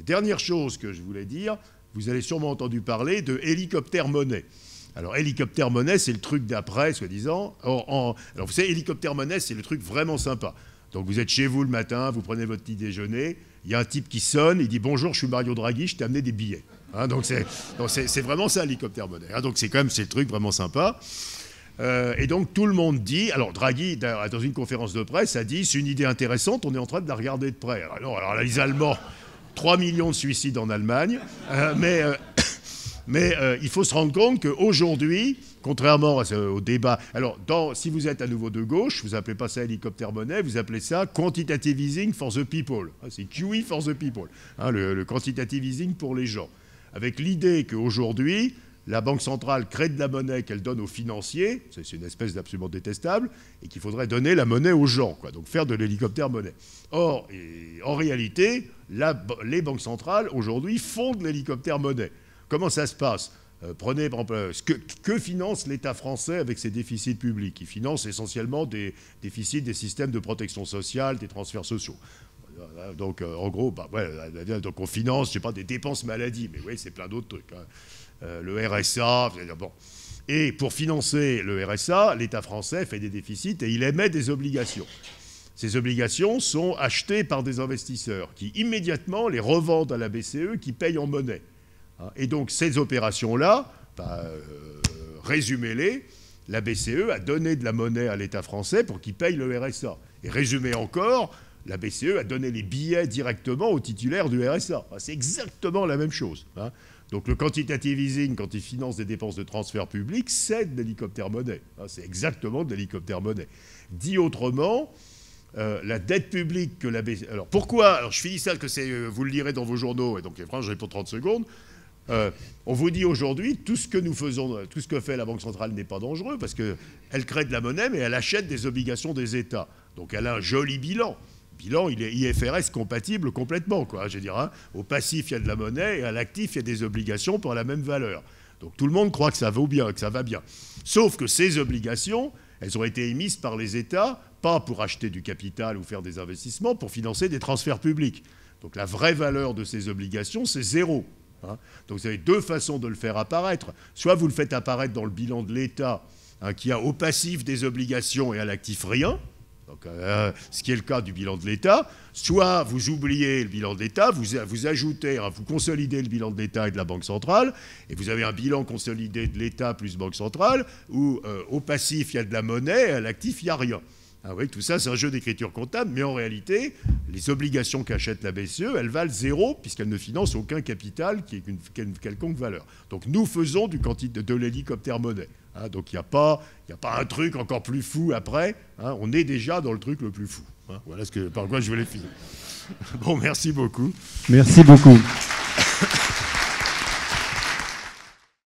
dernière chose que je voulais dire, vous avez sûrement entendu parler de hélicoptère-monnaie. Alors, hélicoptère-monnaie, c'est le truc d'après, soi-disant. Alors, vous savez, hélicoptère-monnaie, c'est le truc vraiment sympa. Donc, vous êtes chez vous le matin, vous prenez votre petit déjeuner, il y a un type qui sonne, il dit « Bonjour, je suis Mario Draghi, je t'ai amené des billets. » Donc, c'est vraiment ça, hélicoptère-monnaie. Donc, c'est le truc vraiment sympa. Et donc, tout le monde dit... Alors, Draghi, dans une conférence de presse, a dit « C'est une idée intéressante, on est en train de la regarder de près. » Alors là, les Allemands, 3 millions de suicides en Allemagne, mais il faut se rendre compte qu'aujourd'hui, contrairement au débat... Alors, si vous êtes à nouveau de gauche, vous n'appelez pas ça hélicoptère-monnaie, vous appelez ça quantitative easing for the people. C'est QE for the people, le quantitative easing pour les gens. Avec l'idée qu'aujourd'hui, la Banque centrale crée de la monnaie qu'elle donne aux financiers, c'est une espèce d'absolument détestable, et qu'il faudrait donner la monnaie aux gens, quoi, donc faire de l'hélicoptère-monnaie. Or, en réalité, les banques centrales, aujourd'hui, font de l'hélicoptère-monnaie. Comment ça se passe ? Prenez, par exemple, que finance l'État français avec ses déficits publics ? Il finance essentiellement des déficits des systèmes de protection sociale, des transferts sociaux. Donc, en gros, donc on finance, je sais pas, des dépenses maladie, mais oui, c'est plein d'autres trucs. Le RSA, bon. Et pour financer le RSA, l'État français fait des déficits et il émet des obligations. Ces obligations sont achetées par des investisseurs qui immédiatement les revendent à la BCE qui paye en monnaie. Et donc ces opérations-là, résumez-les, la BCE a donné de la monnaie à l'État français pour qu'il paye le RSA. Et résumé encore, la BCE a donné les billets directement aux titulaires du RSA. C'est exactement la même chose. Donc le quantitative easing, quand il finance des dépenses de transfert public, c'est de l'hélicoptère-monnaie. C'est exactement de l'hélicoptère-monnaie. Dit autrement, la dette publique que la BCE... Alors pourquoi ? Alors je finis ça, vous le lirez dans vos journaux, et donc franchement, je réponds 30 secondes. On vous dit aujourd'hui, tout ce que nous faisons, tout ce que fait la Banque centrale n'est pas dangereux, parce qu'elle crée de la monnaie, mais elle achète des obligations des États. Donc elle a un joli bilan. Bilan, il est IFRS compatible complètement, quoi. Je veux dire, au passif, il y a de la monnaie, et à l'actif, il y a des obligations pour la même valeur. Donc tout le monde croit que ça vaut bien, que ça va bien. Sauf que ces obligations, elles ont été émises par les États, pas pour acheter du capital ou faire des investissements, pour financer des transferts publics. Donc la vraie valeur de ces obligations, c'est zéro. Donc vous avez deux façons de le faire apparaître. Soit vous le faites apparaître dans le bilan de l'État, qui a au passif des obligations et à l'actif rien, donc, ce qui est le cas du bilan de l'État, soit vous oubliez le bilan de l'État, vous ajoutez, vous consolidez le bilan de l'État et de la Banque centrale, et vous avez un bilan consolidé de l'État plus Banque centrale, où au passif, il y a de la monnaie, et à l'actif, il n'y a rien. Oui, tout ça, c'est un jeu d'écriture comptable, mais en réalité, les obligations qu'achète la BCE, elles valent zéro, puisqu'elles ne financent aucun capital qui ait une quelconque valeur. Donc nous faisons de l'hélicoptère-monnaie. Donc il n'y a pas un truc encore plus fou après. On est déjà dans le truc le plus fou. Voilà par quoi je voulais finir. Bon, merci beaucoup. Merci beaucoup.